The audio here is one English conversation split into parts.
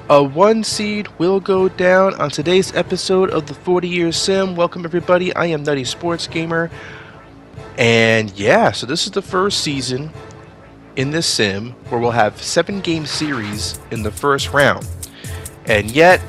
A 1 seed will go down on today's episode of the 40-Year Sim. Welcome everybody, I am Nutty Sports Gamer. And yeah, so this is the first season in this sim where we'll have 7-game series in the first round. And yet,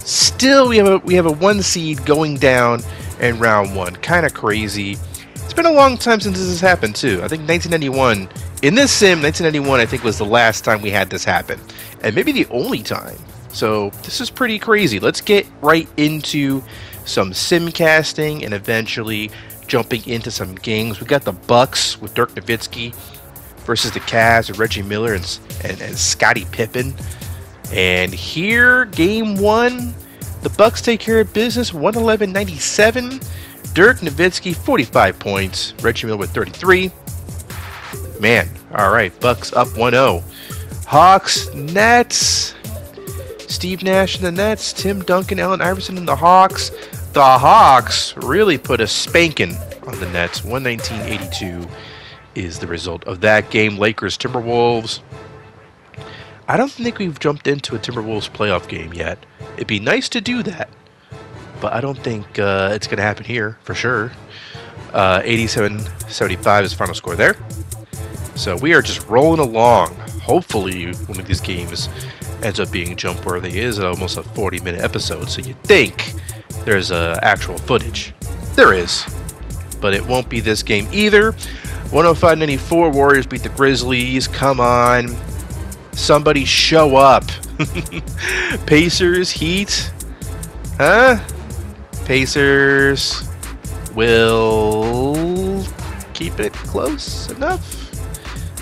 still we have a 1 seed going down in round 1. Kind of crazy. It's been a long time since this has happened too. I think 1991, in this sim, 1991 I think was the last time we had this happen. And maybe the only time. So this is pretty crazy. Let's get right into some sim casting and eventually jumping into some games. We got the Bucks with Dirk Nowitzki versus the Cavs with Reggie Miller and Scottie Pippen. And here, game 1, the Bucks take care of business, 111-97. Dirk Nowitzki, 45 points. Reggie Miller with 33. Man, all right, Bucks up 1-0. Hawks, Nets. Steve Nash in the Nets. Tim Duncan, Allen Iverson in the Hawks. The Hawks really put a spanking on the Nets. 119-82 is the result of that game. Lakers, Timberwolves. I don't think we've jumped into a Timberwolves playoff game yet. It'd be nice to do that, but I don't think it's going to happen here for sure. 87-75 is the final score there. So we are just rolling along. Hopefully one of these games ends up being jump worthy. It is almost a 40-minute episode, so you'd think there's actual footage. There is, but it won't be this game either. 105-94, Warriors beat the Grizzlies. Come on. Somebody show up. Pacers, Heat. Huh? Pacers will keep it close enough.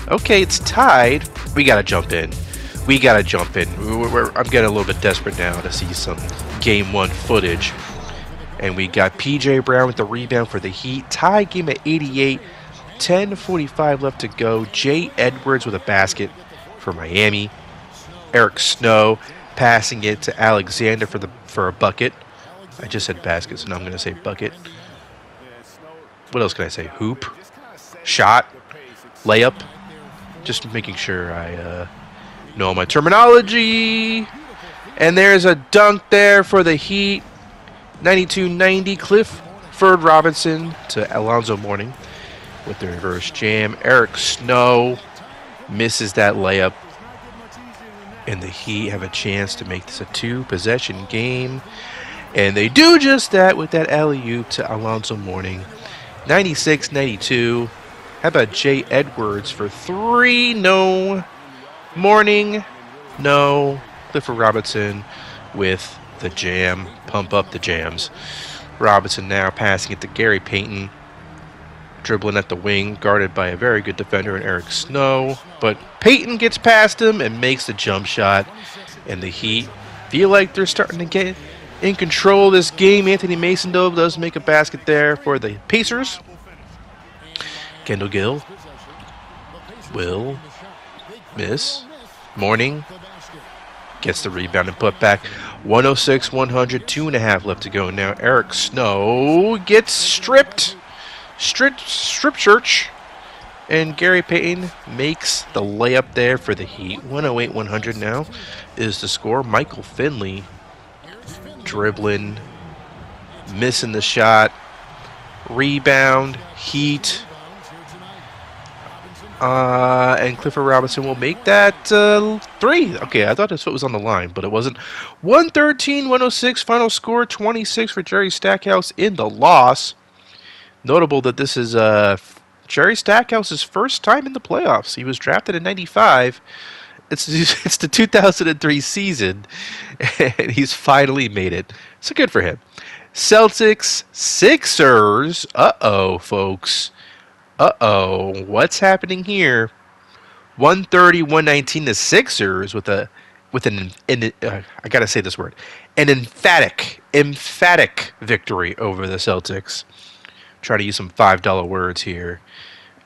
Okay, it's tied. We gotta jump in. I'm getting a little bit desperate now to see some Game 1 footage. And we got PJ Brown with the rebound for the Heat. Tie game at 88. 10:45 left to go. Jay Edwards with a basket for Miami. Eric Snow passing it to Alexander for a bucket. I just said basket, so now I'm going to say bucket. What else can I say? Hoop. Shot. Layup. Just making sure I know my terminology. And there's a dunk there for the Heat. 92-90. Clifford Robinson to Alonzo Mourning with the reverse jam. Eric Snow misses that layup. And the Heat have a chance to make this a 2-possession game. And they do just that with that alley-oop to Alonzo Mourning. 96-92. How about Jay Edwards for 3? No. Mourning. No. Clifford Robinson with the jam. Pump up the jams. Robinson now passing it to Gary Payton. Dribbling at the wing, guarded by a very good defender in Eric Snow. But Payton gets past him and makes the jump shot. And the Heat feel like they're starting to get in control of this game. Anthony Mason, though, does make a basket there for the Pacers. Kendall Gill will miss. Mourning gets the rebound and put back. 106-100, 2.5 left to go now. Eric Snow gets stripped. Strip search. And Gary Payton makes the layup there for the Heat. 108-100 now is the score. Michael Finley dribbling, missing the shot. Rebound, Heat. And Clifford Robinson will make that 3. Okay, I thought that's what was on the line, but it wasn't. 113-106, final score, 26 for Jerry Stackhouse in the loss. Notable that this is Jerry Stackhouse's first time in the playoffs. He was drafted in 95. It's the 2003 season, and he's finally made it. So good for him. Celtics, Sixers. Uh-oh, folks. Uh-oh. What's happening here? 130-119, the Sixers with an I gotta say this word, an emphatic victory over the Celtics. Try to use some $5 words here,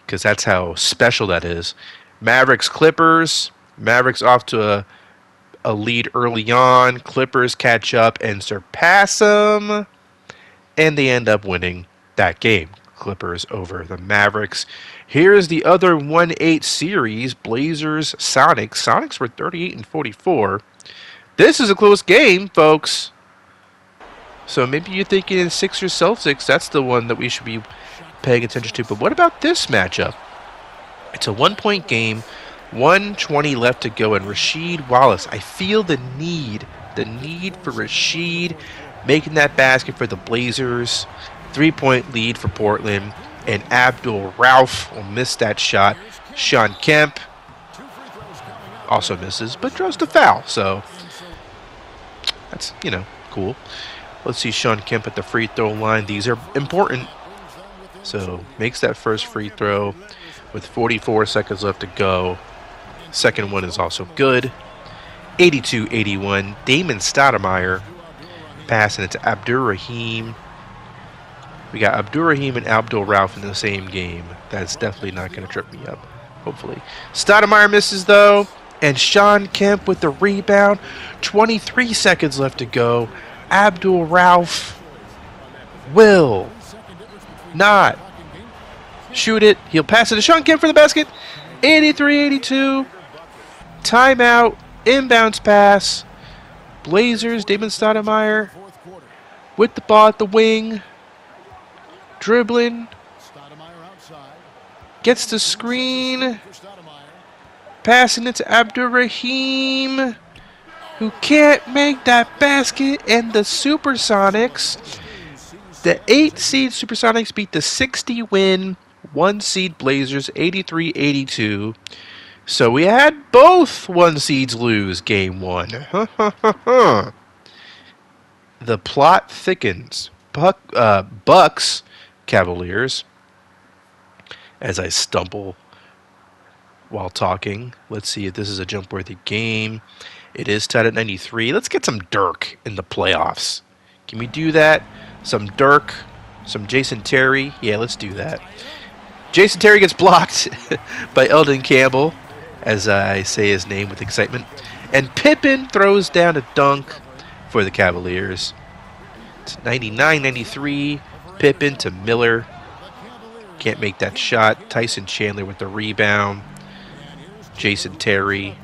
because that's how special that is. Mavericks, Clippers. Mavericks off to a lead early on. Clippers catch up and surpass them, and they end up winning that game. Clippers over the Mavericks. Here's the other 1-8 series. Blazers, Sonics. Sonics were 38-44. This is a close game, folks. So maybe you're thinking in Sixers Celtics, that's the one that we should be paying attention to. But what about this matchup? It's a 1-point game, 1:20 left to go, and Rasheed Wallace. I feel the need for Rasheed making that basket for the Blazers. 3-point lead for Portland, and Abdul Rauf will miss that shot. Sean Kemp also misses, but draws the foul. So that's, cool. Let's see Sean Kemp at the free throw line. These are important. So makes that first free throw with 44 seconds left to go. Second one is also good. 82-81. Damon Stoudemire passing it to Abdur-Rahim. We got Abdur-Rahim and Abdul Rauf in the same game. That's definitely not going to trip me up, hopefully. Stoudemire misses, though. And Sean Kemp with the rebound. 23 seconds left to go. Abdul Rauf will not shoot it. He'll pass it to Sean Kemp for the basket. 83-82. Timeout. Inbounds pass. Blazers. Damon Stoudemire with the ball at the wing. Dribbling. Gets the screen. Passing it to Abdur-Rahim, who can't make that basket. And the Supersonics, the 8-seed Supersonics beat the 60-win 1-seed Blazers 83-82. So we had both 1-seeds lose game 1. The plot thickens. Bucks Cavaliers, as I stumble while talking. Let's see if this is a jump-worthy game. It is tied at 93. Let's get some Dirk in the playoffs. Can we do that? Some Dirk, some Jason Terry. Yeah, let's do that. Jason Terry gets blocked by Eldon Campbell, as I say his name with excitement. And Pippen throws down a dunk for the Cavaliers. It's 99-93. Pippen to Miller. Can't make that shot. Tyson Chandler with the rebound. Jason Terry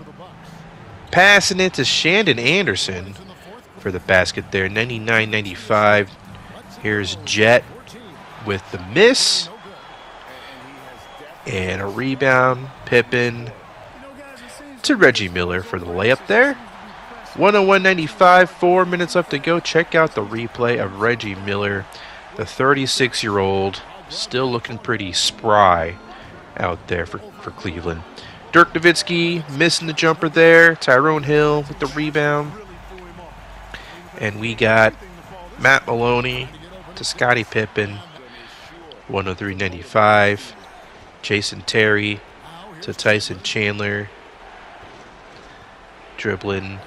passing it to Shandon Anderson for the basket there. 99-95. Here's Jet with the miss. And a rebound. Pippen to Reggie Miller for the layup there. 101-95. 4 minutes left to go. Check out the replay of Reggie Miller, the 36-year-old, still looking pretty spry out there for Cleveland. Dirk Nowitzki missing the jumper there. Tyrone Hill with the rebound. And we got Matt Maloney to Scottie Pippen. 103-95. Jason Terry to Tyson Chandler. Dribbling.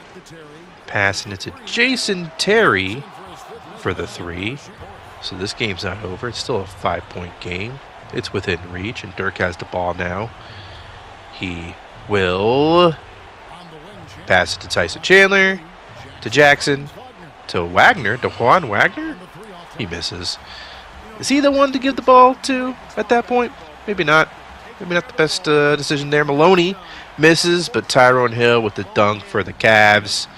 Passing it to Jason Terry for the 3. So this game's not over. It's still a 5-point game. It's within reach, and Dirk has the ball now. He will pass it to Tyson Chandler, to Jackson, to Wagner, to Juan Wagner. He misses. Is he the one to give the ball to at that point? Maybe not. Maybe not the best decision there. Maloney misses, but Tyrone Hill with the dunk for the Cavs.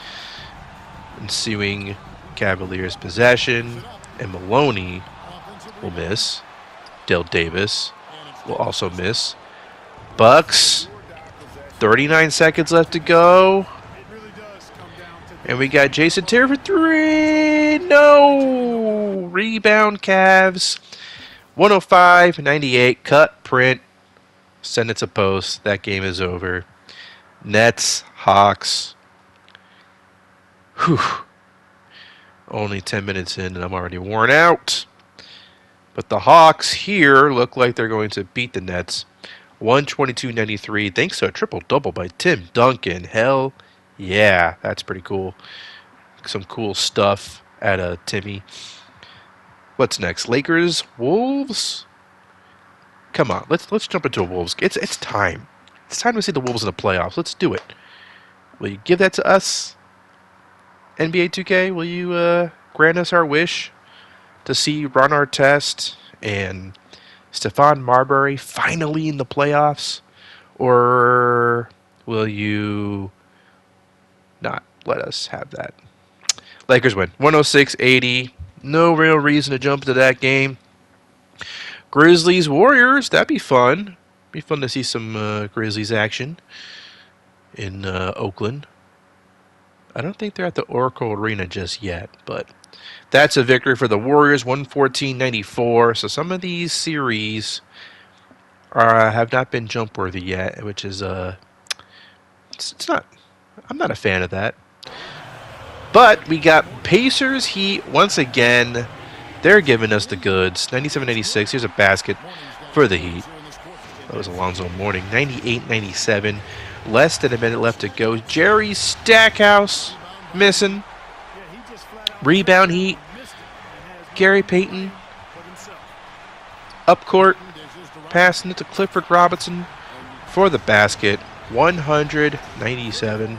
Ensuing Cavaliers possession. And Maloney will miss. Dale Davis will also miss. Bucks, 39 seconds left to go. And we got Jason Terry for 3. No! Rebound Cavs. 105-98. Cut, print. Send it to post. That game is over. Nets, Hawks. Whew. Only 10 minutes in and I'm already worn out. But the Hawks here look like they're going to beat the Nets. 122-93 thanks to a triple-double by Tim Duncan. Hell yeah, that's pretty cool. Some cool stuff out of Timmy. What's next? Lakers, Wolves? Come on, let's jump into a Wolves. It's time. It's time to see the Wolves in the playoffs. Let's do it. Will you give that to us? NBA 2K, will you grant us our wish to see Ron Artest and Stephon Marbury finally in the playoffs? Or will you not? let us have that. Lakers win 106-80. No real reason to jump into that game. Grizzlies Warriors, that'd be fun. Be fun to see some Grizzlies action in Oakland. I don't think they're at the Oracle Arena just yet, but that's a victory for the Warriors, 114-94. So some of these series have not been jump worthy yet, which is it's not. I'm not a fan of that. But we got Pacers Heat once again. They're giving us the goods. 97-86. Here's a basket for the Heat. That was Alonzo Mourning. 98-97. Less than a minute left to go. Jerry Stackhouse missing. Rebound Heat. Gary Payton. Up court. Passing it to Clifford Robinson for the basket. 197.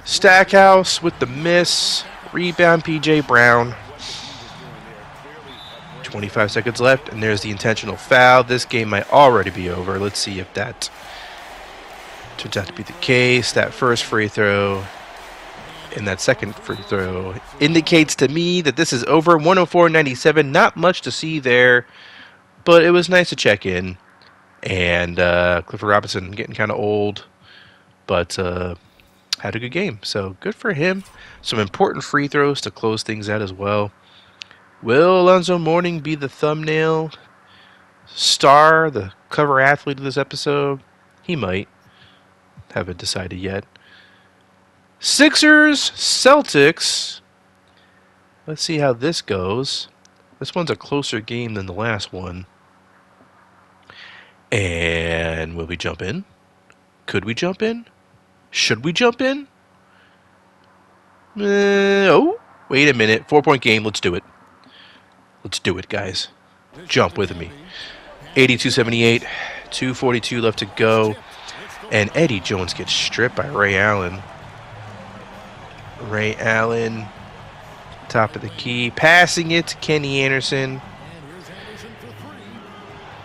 Stackhouse with the miss. Rebound PJ Brown. 25 seconds left, and there's the intentional foul. This game might already be over. Let's see if that turns out to be the case. That first free throw and that second free throw indicates to me that this is over. 104-97. Not much to see there, but it was nice to check in. And Clifford Robinson getting kind of old, but had a good game. So good for him. Some important free throws to close things out as well. Will Alonzo Mourning be the thumbnail star, the cover athlete of this episode? He might. Haven't decided yet. Sixers, Celtics. Let's see how this goes. This one's a closer game than the last one. And will we jump in? Could we jump in? Should we jump in? Oh, wait a minute. 4-point game. Let's do it. Let's do it, guys. Jump with me. 82-78. 2:42 left to go. And Eddie Jones gets stripped by Ray Allen. Ray Allen, top of the key. Passing it to Kenny Anderson.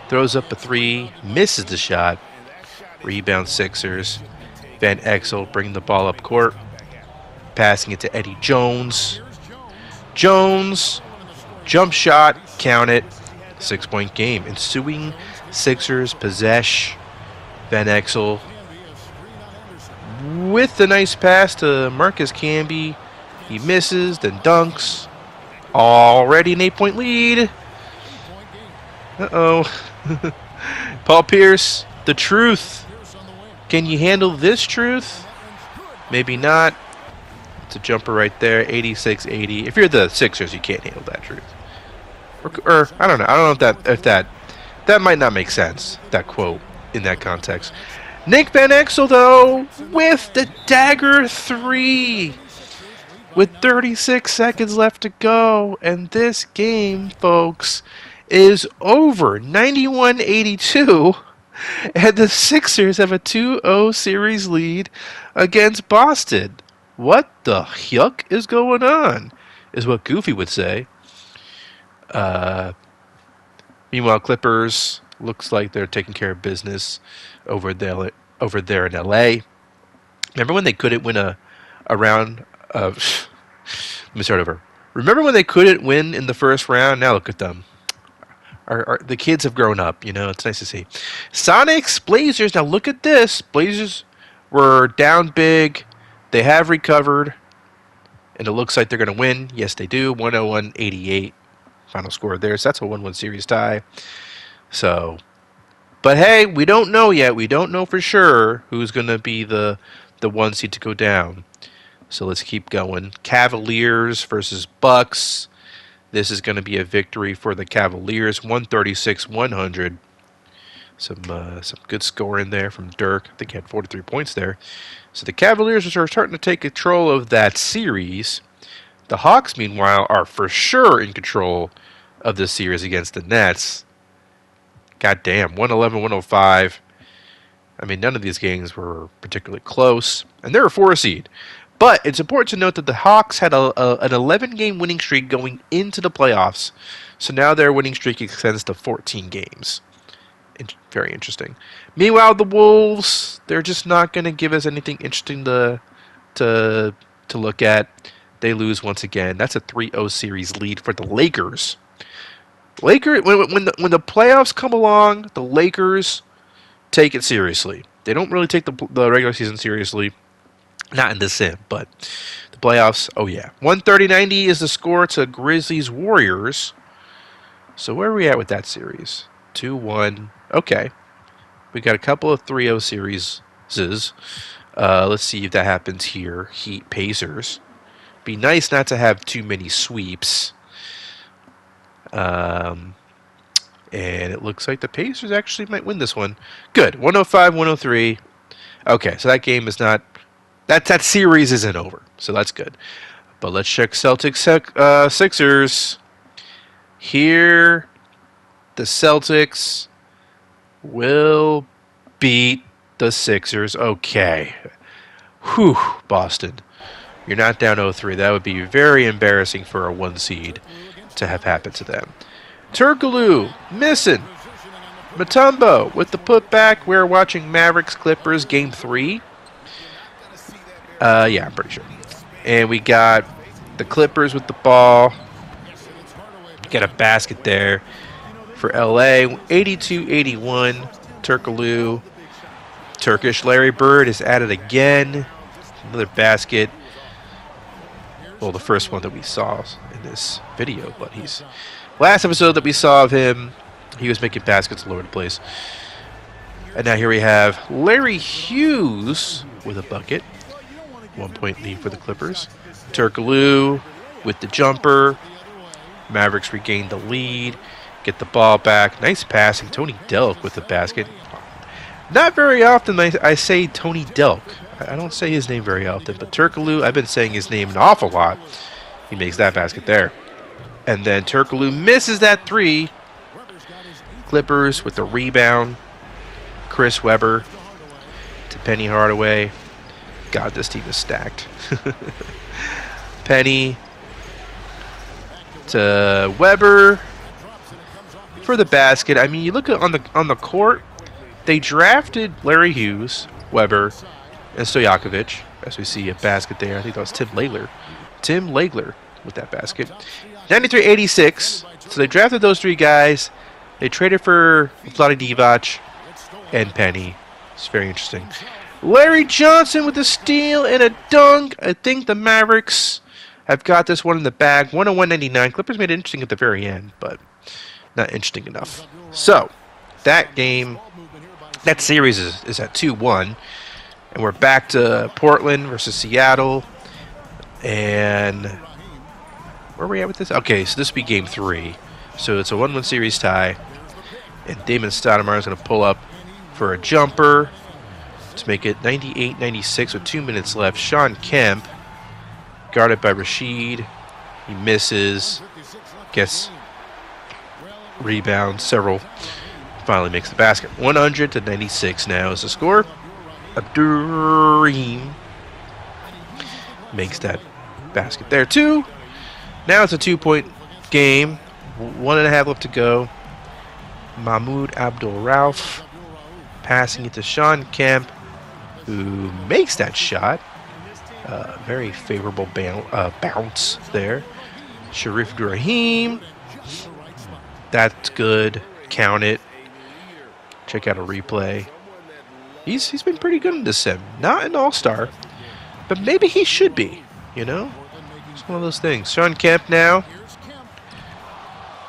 Throws up a three. Misses the shot. Rebound Sixers. Van Exel bringing the ball up court. Passing it to Eddie Jones. Jones. Jump shot. Count it. 6-point game. Ensuing Sixers possession. Van Exel with the nice pass to Marcus Camby. He misses, then dunks. Already an 8-point lead. Uh-oh. Paul Pierce, the truth. Can you handle this truth? Maybe not. It's a jumper right there, 86-80. If you're the Sixers, you can't handle that truth. Or I don't know. I don't know if that might not make sense, that quote, in that context. Nick Van Exel, though, with the dagger three. With 36 seconds left to go. And this game, folks, is over. 91-82. And the Sixers have a 2-0 series lead against Boston. What the yuck is going on? Is what Goofy would say. Meanwhile, Clippers looks like they're taking care of business over there in LA. Remember when they couldn't win a round of... Let me start over. Remember when they couldn't win in the first round? Now look at them. The kids have grown up, you know. It's nice to see. Sonics, Blazers. Now look at this. Blazers were down big. They have recovered. And it looks like they're going to win. Yes, they do. 101-88. Final score there. So that's a 1-1 series tie. So, but hey, we don't know yet. We don't know for sure who's going to be the one seed to go down. So let's keep going. Cavaliers versus Bucks. This is going to be a victory for the Cavaliers, 136-100. Some good scoring there from Dirk. I think he had 43 points there. So the Cavaliers are starting to take control of that series. The Hawks, meanwhile, are for sure in control of this series against the Nets. God damn, 111-105. I mean, none of these games were particularly close. And they're a 4 seed. But it's important to note that the Hawks had an 11-game winning streak going into the playoffs. So now their winning streak extends to 14 games. Very interesting. Meanwhile, the Wolves, they're just not going to give us anything interesting to to look at. They lose once again. That's a 3-0 series lead for the Lakers. When the playoffs come along, the Lakers take it seriously. They don't really take the regular season seriously. Not in the sim, but the playoffs, oh yeah. 130-90 is the score to Grizzlies Warriors. So where are we at with that series? 2-1. Okay. We got a couple of 3-0 series. Let's see if that happens here. Heat Pacers. Be nice not to have too many sweeps. And it looks like the Pacers actually might win this one. Good. 105-103. Okay, so that game is not... That series isn't over, so that's good. But let's check Celtics Sixers. Here, the Celtics will beat the Sixers. Okay. Whew, Boston. You're not down 0-3. That would be very embarrassing for a 1 seed to have happened to them. Turkoglu missing. Mutombo with the putback. We're watching Mavericks Clippers Game 3. Yeah, I'm pretty sure. And we got the Clippers with the ball. Got a basket there for LA. 82-81. Turkoglu. Turkish Larry Bird is at it again. Another basket. Well, the first one that we saw in this video, but last episode that we saw of him, he was making baskets all over the place. And now here we have Larry Hughes with a bucket. 1 point lead for the Clippers. Turkoglu with the jumper. Mavericks regain the lead. Get the ball back. Nice passing. Tony Delk with the basket. Not very often I say Tony Delk. I don't say his name very often, but Turkoglu, I've been saying his name an awful lot. He makes that basket there. And then Turkoglu misses that 3. Clippers with the rebound. Chris Webber to Penny Hardaway. God, this team is stacked. Penny to Webber for the basket. I mean, you look at on the court, they drafted Larry Hughes, Webber, and Stojakovic, as we see a basket there. I think that was Tim Legler. Tim Legler with that basket. 93-86. So they drafted those 3 guys. They traded for Vlade Divac and Penny. It's very interesting. Larry Johnson with a steal and a dunk. I think the Mavericks have got this one in the bag. 101-99. Clippers made it interesting at the very end, but not interesting enough. So, that game, that series is at 2-1. And we're back to Portland versus Seattle. And where are we at with this? Okay, so this will be game 3. So it's a 1-1 series tie. And Damon Stoudemire is going to pull up for a jumper to make it 98-96 with 2 minutes left. Sean Kemp, guarded by Rashid. He misses. Gets rebounds, several. Finally makes the basket. 100-96 now is the score. Abdurrahim makes that basket there too. Now it's a 2-point game. 1.5 left to go. Mahmoud Abdul-Rauf passing it to Sean Kemp, who makes that shot. Very favorable bounce there. Sharif Abdurrahim. That's good. Count it. Check out a replay. He's been pretty good in this sim. Not an all-star, but maybe he should be, you know? It's one of those things. Sean Kemp now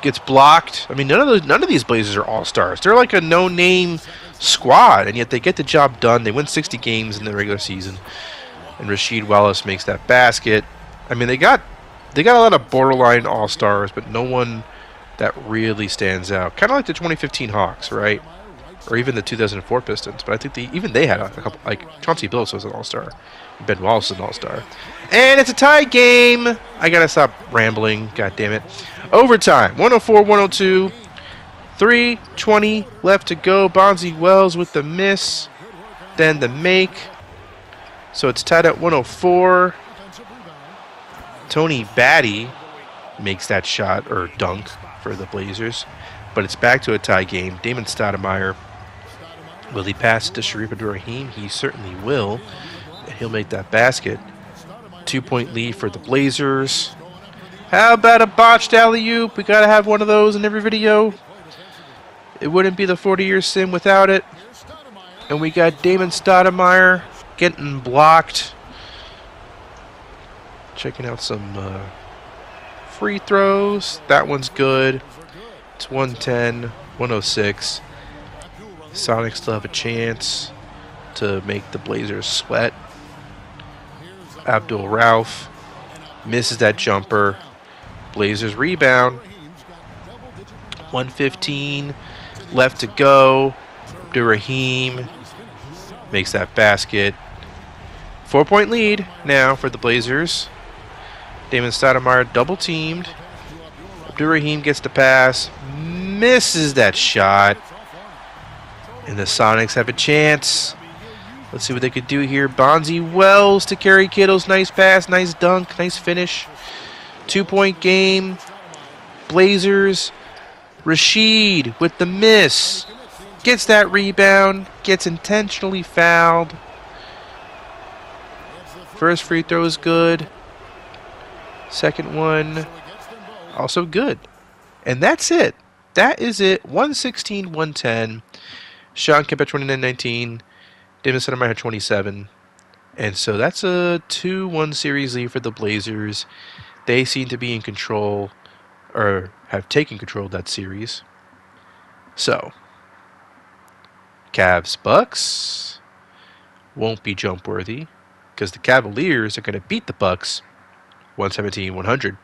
gets blocked. I mean, none of these Blazers are all-stars. They're like a no-name squad, and yet they get the job done. They win 60 games in the regular season. And Rasheed Wallace makes that basket. I mean, they got a lot of borderline all-stars, but no one that really stands out. Kind of like the 2015 Hawks, right? Or even the 2004 Pistons. But I think even they had a couple, like Chauncey Billups was an all-star. Ben Wallace is an all-star. And it's a tie game. I got to stop rambling. God damn it. Overtime. 104-102. 3:20 left to go. Bonzi Wells with the miss. Then the make. So it's tied at 104. Tony Batty makes that shot, or dunk, for the Blazers. But it's back to a tie game. Damon Stoudemire. Will he pass it to Sharif Abdurrahim? He certainly will. And he'll make that basket. 2-point lead for the Blazers. How about a botched alley-oop? We gotta have one of those in every video. It wouldn't be the 40-year sim without it. And we got Damon Stoudemire getting blocked. Checking out some free throws. That one's good. It's 110, 106. Sonics still have a chance to make the Blazers sweat. Abdul Rauf misses that jumper. Blazers rebound. 1:15 left to go. Abdur-Rahim makes that basket. 4-point lead now for the Blazers. Damon Stoudemire double teamed. Abdur-Rahim gets the pass. Misses that shot. And the Sonics have a chance. Let's see what they could do here. Bonzi Wells to Kerry Kittles. Nice pass, nice dunk, nice finish. 2-point game. Blazers. Rashid with the miss. Gets that rebound. Gets intentionally fouled. First free throw is good. Second one also good. And that's it. That is it. 116-110. Sean Kemp at 29-19. Damon Stoudemire had 27. And so that's a 2-1 series lead for the Blazers. They seem to be in control, or have taken control of that series. So, Cavs Bucks won't be jump worthy because the Cavaliers are going to beat the Bucks 117-100.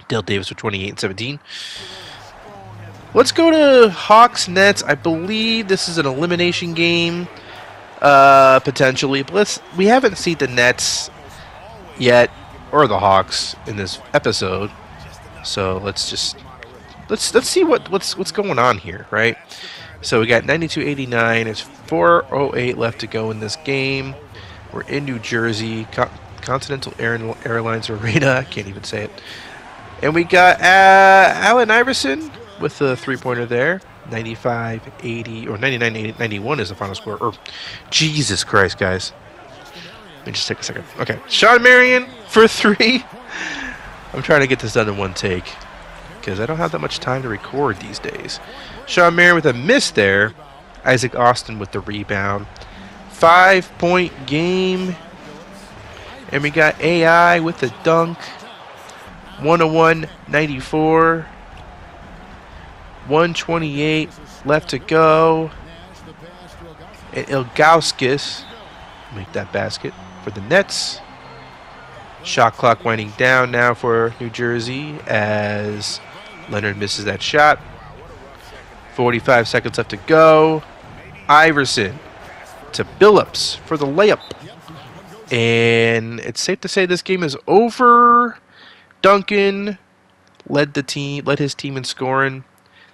Dale Davis with 28-17. Let's go to Hawks Nets. I believe this is an elimination game, potentially. But we haven't seen the Nets yet or the Hawks in this episode, so let's see what's going on here, right? So we got 92-89. There's 4:08 left to go in this game. We're in New Jersey, Continental Airlines Arena. I can't even say it. And we got Allen Iverson with the three-pointer there. 95-80 or 99-91 is the final score. Or Jesus Christ, guys. Let me just take a second. Okay, Sean Marion for 3. I'm trying to get this done in one take because I don't have that much time to record these days. Sean Marion with a miss there. Isaac Austin with the rebound. 5-point game. And we got AI with the dunk. 101-94. 128 left to go. And Ilgauskas make that basket for the Nets. Shot clock winding down now for New Jersey as Leonard misses that shot. 45 seconds left to go. Iverson to Billups for the layup. And it's safe to say this game is over. Duncan led his team in scoring.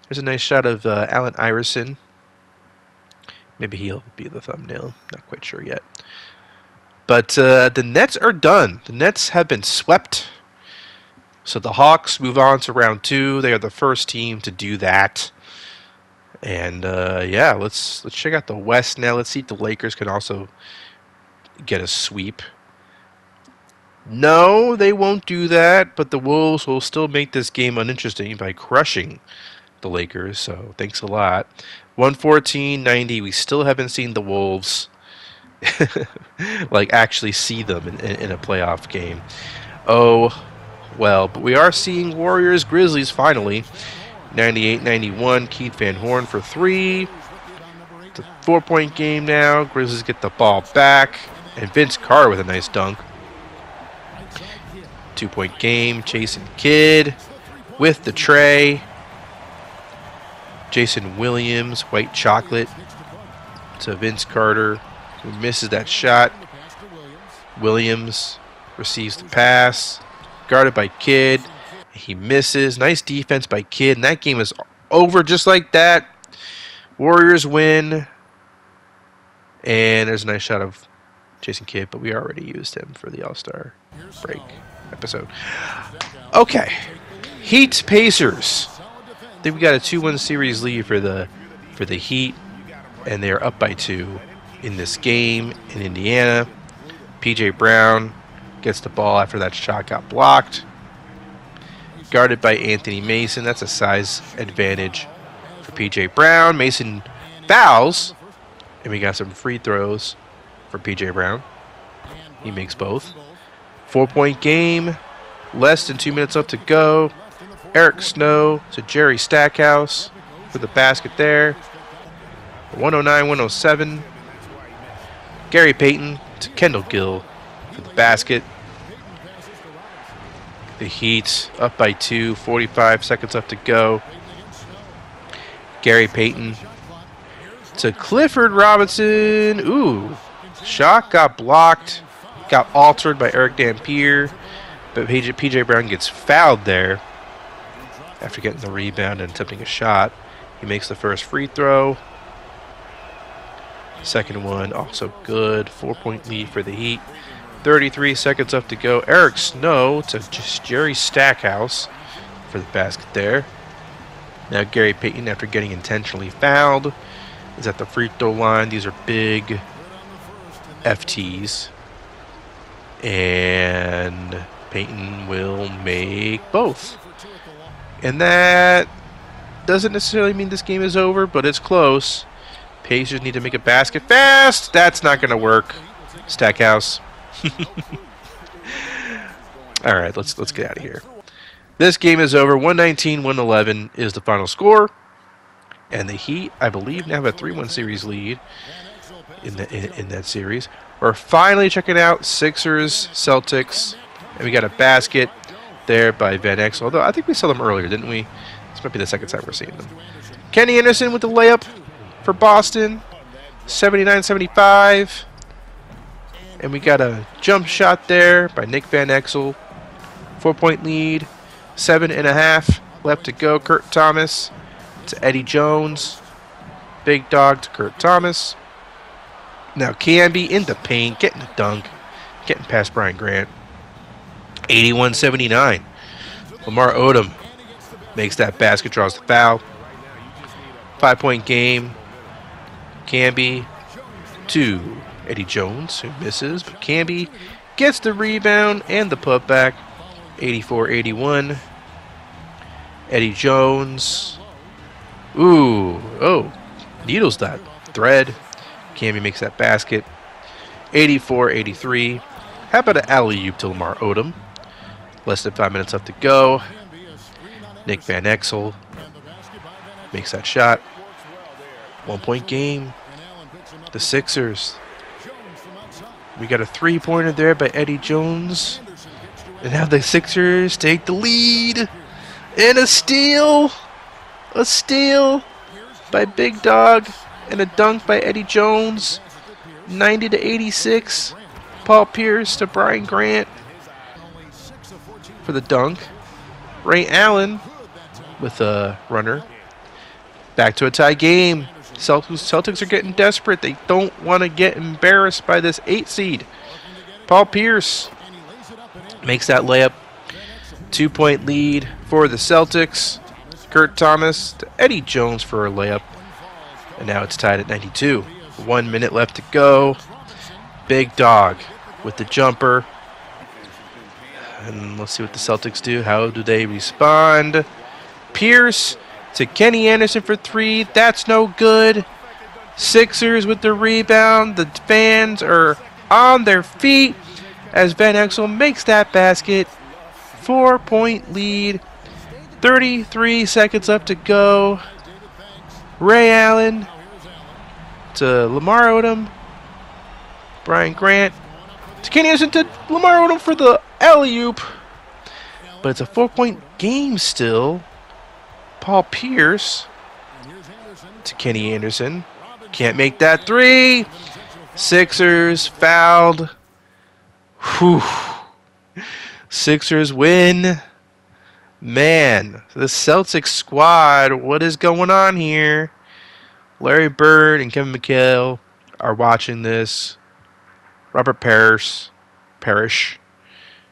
There's a nice shot of Allen Iverson. Maybe he'll be the thumbnail. Not quite sure yet. But the Nets are done. The Nets have been swept. So the Hawks move on to round 2. They are the first team to do that. And yeah, let's check out the West now. Let's see if the Lakers can also get a sweep. No, they won't do that, but the Wolves will still make this game uninteresting by crushing the Lakers. So thanks a lot. 114-90. We still haven't seen the Wolves like actually see them in a playoff game. Oh well, but we are seeing Warriors Grizzlies finally. 98-91. Keith Van Horn for 3. It's a 4-point game now. Grizzlies get the ball back, and Vince Carter with a nice dunk. 2-point game. Jason Kidd with the tray. Jason Williams, white chocolate to Vince Carter, who misses that shot. Williams receives the pass, guarded by Kidd. He misses. Nice defense by Kidd, and that game is over just like that. Warriors win. And there's a nice shot of Jason Kidd, but we already used him for the All-Star break episode. Okay. Heat Pacers. I think we got a 2-1 series lead for the Heat, and they are up by 2 in this game in Indiana. PJ Brown Gets the ball after that shot got blocked. Guarded by Anthony Mason. That's a size advantage for P.J. Brown. Mason fouls. And we got some free throws for P.J. Brown. He makes both. 4-point game. Less than 2 minutes left to go. Eric Snow to Jerry Stackhouse for the basket there. 109-107. Gary Payton to Kendall Gill for the basket. The Heat up by 2, 45 seconds left to go. Gary Payton to Clifford Robinson. Ooh, shot got blocked. Got altered by Eric Dampier. But P.J. Brown gets fouled there after getting the rebound and attempting a shot. He makes the first free throw. Second one also good. 4-point lead for the Heat. 33 seconds left to go. Eric Snow to Jerry Stackhouse for the basket there. Now Gary Payton, after getting intentionally fouled, is at the free throw line. These are big FTs. And Payton will make both. And that doesn't necessarily mean this game is over, but it's close. Pacers need to make a basket fast. That's not going to work. Stackhouse. All right, let's get out of here. This game is over. 119-111 is the final score. And the Heat, I believe, now have a 3-1 series lead in that series. We're finally checking out Sixers, Celtics. And we got a basket there by Van Exel. Although I think we saw them earlier, didn't we? This might be the second time we're seeing them. Kenny Anderson with the layup for Boston. 79-75. And we got a jump shot there by Nick Van Exel. 4-point lead. 7.5 left to go. Kurt Thomas to Eddie Jones. Big dog to Kurt Thomas. Now Camby in the paint, getting a dunk. Getting past Brian Grant. 81-79. Lamar Odom makes that basket, draws the foul. 5-point game. Camby to Eddie Jones, who misses, but Camby gets the rebound and the putback. 84-81. Eddie Jones. Ooh, oh, needles that thread. Camby makes that basket. 84-83. How about an alley-oop to Lamar Odom? Less than 5 minutes left to go. Nick Van Exel makes that shot. 1-point game. The Sixers. We got a 3-pointer there by Eddie Jones. And now the Sixers take the lead. And a steal. A steal by Big Dog. And a dunk by Eddie Jones. 90-86. Paul Pierce to Brian Grant for the dunk. Ray Allen with a runner. Back to a tie game. Celtics are getting desperate. They don't want to get embarrassed by this 8 seed. Paul Pierce makes that layup. 2-point lead for the Celtics. Kurt Thomas to Eddie Jones for a layup. And now it's tied at 92. 1 minute left to go. Big Dog with the jumper. And let's see what the Celtics do. How do they respond? Pierce to Kenny Anderson for 3. That's no good. Sixers with the rebound. The fans are on their feet as Van Exel makes that basket. 4-point lead. 33 seconds left to go. Ray Allen to Lamar Odom. Brian Grant to Kenny Anderson to Lamar Odom for the alley-oop. But it's a 4-point game still. Paul Pierce to Kenny Anderson. Can't make that 3. Sixers fouled. Whew. Sixers win. Man, the Celtics squad, what is going on here? Larry Bird and Kevin McHale are watching this. Robert Parrish,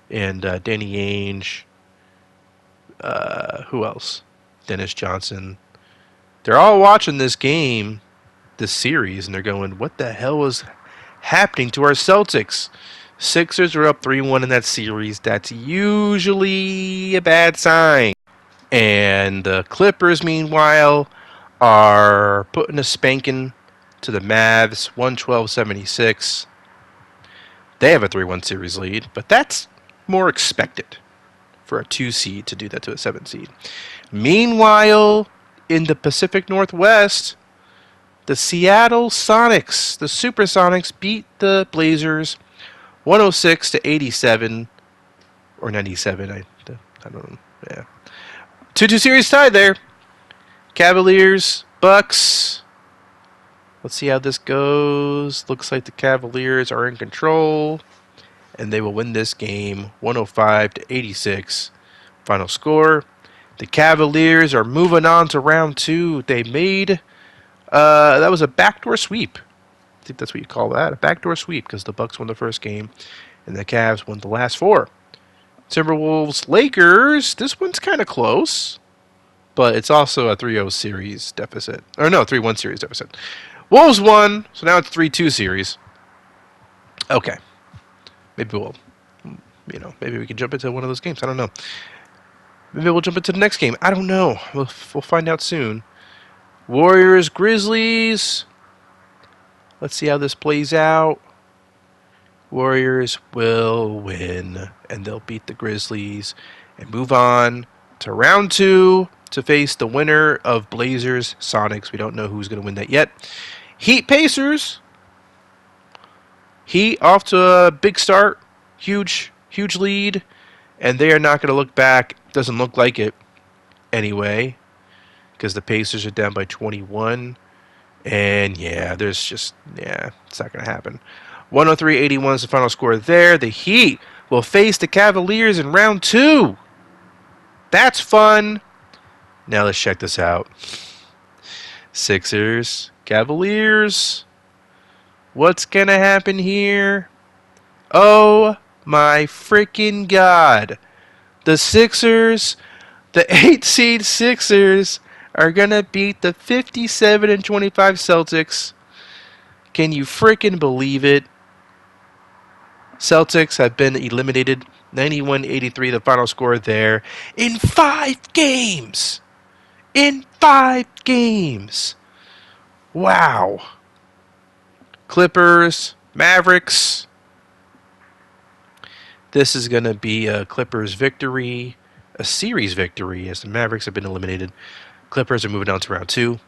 and Danny Ainge. Who else? Dennis Johnson. They're all watching this game, this series, and they're going, what the hell is happening to our Celtics? Sixers are up 3-1 in that series. That's usually a bad sign. And the Clippers, meanwhile, are putting a spanking to the Mavs, 112-76. They have a 3-1 series lead, but that's more expected for a 2 seed to do that to a 7 seed. Meanwhile, in the Pacific Northwest, the Seattle Sonics, the Supersonics, beat the Blazers 106-87 or 97. I don't know. Yeah. 2-2 series tied there. Cavaliers, Bucks. Let's see how this goes. Looks like the Cavaliers are in control, and they will win this game 105-86. Final score. The Cavaliers are moving on to round 2. They made that was a backdoor sweep. I think that's what you call that, a backdoor sweep, because the Bucks won the first game and the Cavs won the last 4. Timberwolves, Lakers. This one's kind of close, but it's also a 3-0 series deficit. Or no, 3-1 series deficit. Wolves won, so now it's 3-2 series. Okay. Maybe maybe we can jump into one of those games. I don't know. Maybe we'll jump into the next game. I don't know. We'll find out soon. Warriors, Grizzlies. Let's see how this plays out. Warriors will win, and they'll beat the Grizzlies and move on to round 2 to face the winner of Blazers, Sonics. We don't know who's going to win that yet. Heat, Pacers. Heat off to a big start. Huge lead. And they are not going to look back. Doesn't look like it anyway, because the Pacers are down by 21. And yeah, it's not going to happen. 103-81 is the final score there. The Heat will face the Cavaliers in round 2. That's fun. Now let's check this out. Sixers, Cavaliers. What's going to happen here? Oh my freaking God. The Sixers, the 8-seed Sixers, are going to beat the 57-25 Celtics. Can you freaking believe it? Celtics have been eliminated. 91-83, the final score there. In 5 games. In 5 games. Wow. Clippers, Mavericks. This is going to be a Clippers victory, a series victory, as the Mavericks have been eliminated. Clippers are moving on to round 2.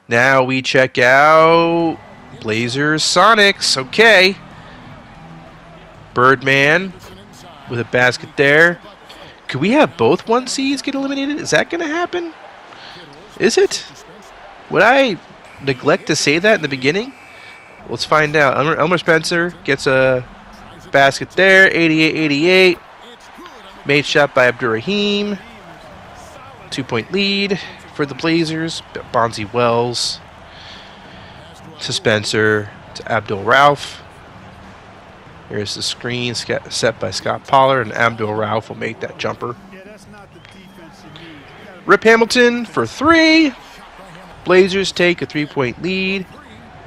Now we check out Blazers, Sonics. Okay. Birdman with a basket there. Could we have both 1 seeds get eliminated? Is that going to happen? Is it? Would I neglect to say that in the beginning? Let's find out. Elmer Spencer gets a basket there. 88-88. Made shot by Abdurrahim. 2-point lead for the Blazers. Bonzi Wells to Spencer to Abdul Rauf. Here's the screen set by Scott Pollard, and Abdul Rauf will make that jumper. Rip Hamilton for 3. Blazers take a 3-point lead.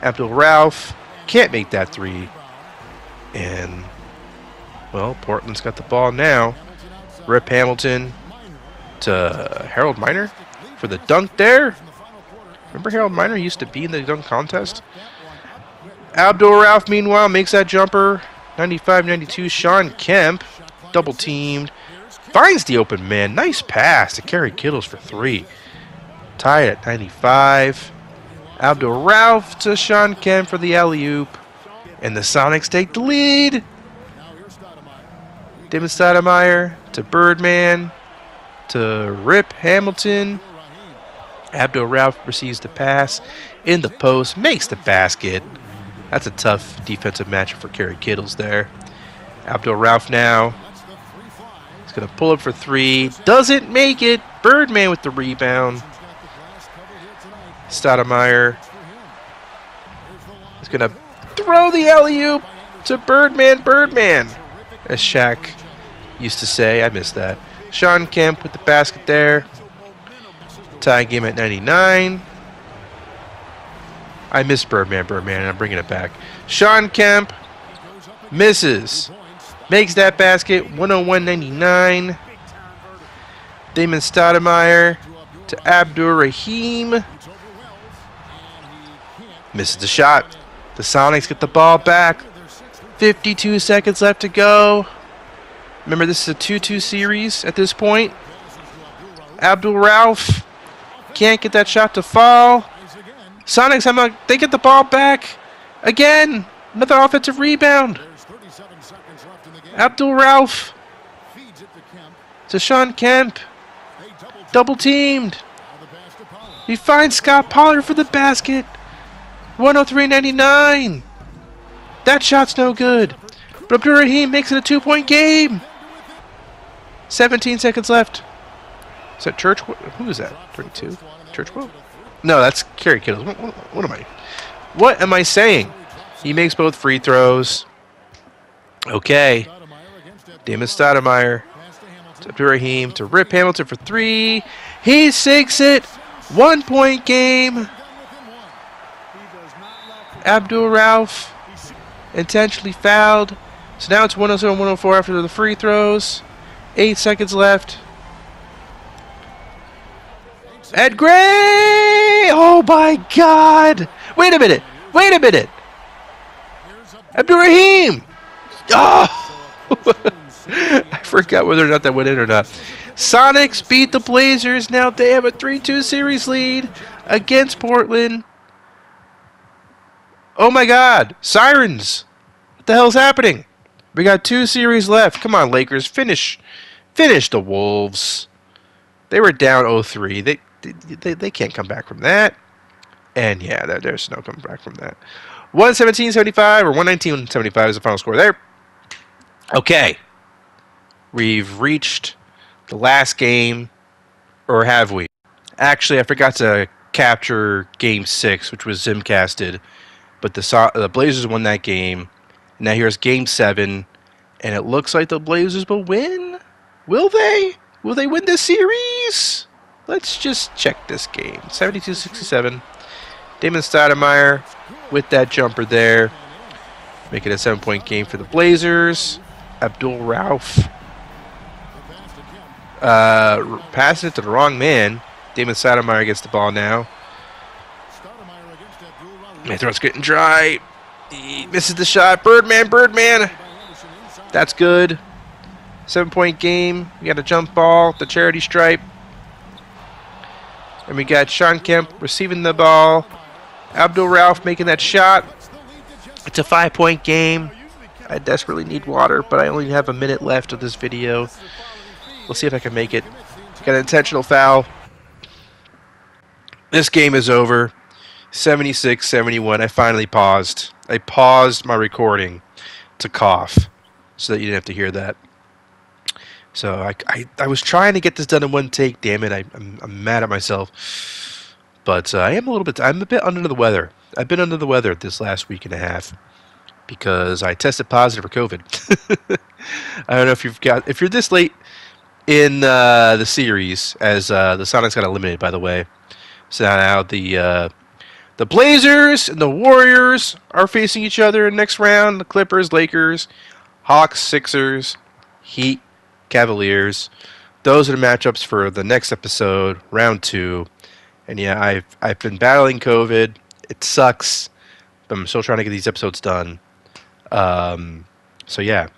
Abdul Rauf can't make that 3. And, well, Portland's got the ball now. Rip Hamilton to Harold Miner for the dunk there. Remember Harold Miner used to be in the dunk contest? Abdul Rauf, meanwhile, makes that jumper. 95-92, Sean Kemp, double teamed, finds the open man. Nice pass to Kerry Kittles for 3. Tied at 95. Abdul Rauf to Sean Kemp for the alley-oop. And the Sonics take the lead. David Stoudemire to Birdman to Rip Hamilton. Abdul Rauf receives the pass in the post, makes the basket. That's a tough defensive matchup for Kerry Kittles there. Abdul Rauf now. He's going to pull up for 3. Doesn't make it. Birdman with the rebound. Stoudemire is going to throw the alley-oop to Birdman. Birdman, as Shaq used to say. I missed that. Sean Kemp with the basket there. Tie game at 99. I missed Birdman, and I'm bringing it back. Sean Kemp Misses. Makes that basket 101.99. Damon Stoudemire to Abdur Rahim. Misses the shot. The Sonics get the ball back. 52 seconds left to go. Remember, this is a 2-2 series at this point. Abdul Rauf can't get that shot to fall. Sonics, they get the ball back. Again, another offensive rebound. Abdul Rauf to Sean Kemp. Double teamed. He finds Scott Pollard for the basket. 103.99. That shot's no good. But Abdur Rahim makes it a 2-point game. 17 seconds left. Is that Church? Who is that? 32? Churchwell? No, that's Kerry Kittles. What am I? What am I saying? He makes both free throws. Okay. Damon Stoudemire to Abdur Rahim to Rip Hamilton for 3. He sinks it. 1-point game. Abdul Rauf intentionally fouled. So now it's 107-104 after the free throws. 8 seconds left. Ed Gray! Oh my God! Wait a minute! Wait a minute! Abdur Rahim! Oh! I forgot whether or not that went in or not. Sonics beat the Blazers. Now they have a 3-2 series lead against Portland. Oh my God! Sirens! What the hell's happening? We got 2 series left. Come on, Lakers. Finish the Wolves. They were down 0-3. They can't come back from that. And yeah, there's no coming back from that. 117-75 or 119-75 is the final score there. Okay. We've reached the last game, or have we? Actually, I forgot to capture Game 6, which was simcasted, but the Blazers won that game. Now here's Game 7, and it looks like the Blazers will win. Will they? Will they win this series? Let's just check this game. 72-67. Damon Stoudemire with that jumper there. Make it a 7-point game for the Blazers. Abdul Rauf passing it to the wrong man. Damon Stoudemire gets the ball now. My throat's getting dry. He misses the shot. Birdman. That's good. 7-point game. We got a jump ball, the charity stripe. And we got Sean Kemp receiving the ball. Abdul Rauf making that shot. It's a 5-point game. I desperately need water, but I only have a minute left of this video. We'll see if I can make it. Got an intentional foul. This game is over. 76-71. I finally paused. I paused my recording to cough so that you didn't have to hear that. So I was trying to get this done in one take. Damn it, I'm mad at myself. But I'm a bit under the weather. I've been under the weather this last week and a half because I tested positive for COVID. I don't know if you're this late in the series, as the Sonics got eliminated, by the way. So now the Blazers and the Warriors are facing each other in the next round. The Clippers, Lakers, Hawks, Sixers, Heat, Cavaliers. Those are the matchups for the next episode, round 2. And yeah, I've been battling COVID. It sucks, but I'm still trying to get these episodes done. So yeah,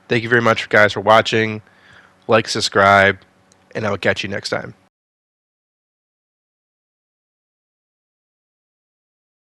thank you very much, guys, for watching. Like, subscribe, and I will catch you next time.